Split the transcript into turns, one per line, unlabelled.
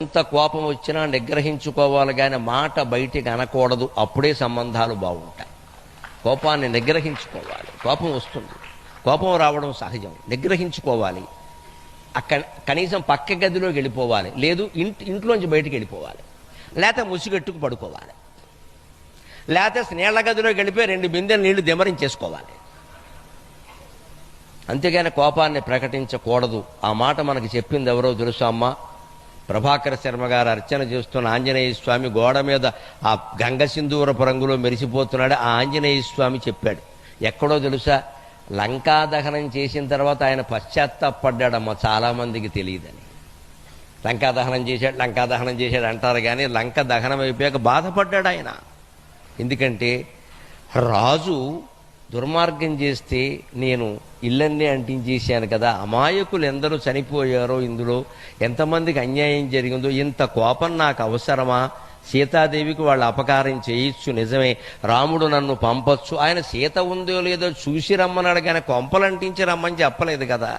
ఎంత కోపం వచ్చినా నిగ్రహించుకోవాలి కానీ మాట బయటికి అనకూడదు. అప్పుడే సంబంధాలు బాగుంటాయి. కోపాన్ని నిగ్రహించుకోవాలి. కోపం వస్తుంది, కోపం రావడం సహజం, నిగ్రహించుకోవాలి. అక్కడ కనీసం పక్క గదిలోకి వెళ్ళిపోవాలి, లేదు ఇంట్లోంచి బయటికి వెళ్ళిపోవాలి, లేకపోతే ముసిగట్టుకు పడుకోవాలి, లేకపోతే నీళ్ల గదిలోకి వెళ్ళిపోయి 2 బిందెలు నీళ్లు దిమరించేసుకోవాలి. అంతేగాని కోపాన్ని ప్రకటించకూడదు. ఆ మాట మనకి చెప్పింది ఎవరో తెలుసా అమ్మా? ప్రభాకర శర్మ గారు అర్చన చేస్తున్న ఆంజనేయ స్వామి గోడ మీద ఆ గంగ సింధూరపు రంగులో మెరిసిపోతున్నాడు. ఆ ఆంజనేయ స్వామి చెప్పాడు. ఎక్కడో తెలుసా? లంకా దహనం చేసిన తర్వాత ఆయన పశ్చాత్తాపడ్డాడమ్మ. చాలామందికి తెలియదని. లంకా దహనం చేశాడు అంటారు కానీ లంక దహనం అయిపోయాక బాధపడ్డాడు ఆయన. ఎందుకంటే రాజు దుర్మార్గం చేస్తే నేను ఇళ్ళన్నీ అంటించేశాను కదా, అమాయకులు ఎందరూ చనిపోయారో, ఇందులో ఎంతమందికి అన్యాయం జరిగిందో, ఇంత కోపం నాకు అవసరమా? సీతాదేవికి వాళ్ళు అపకారం చేయొచ్చు, నిజమే. రాముడు నన్ను పంపొచ్చు. ఆయన సీత ఉందో లేదో చూసి రమ్మన్నాడు కానీ కొంపలంటించి రమ్మని చెప్పలేదు కదా.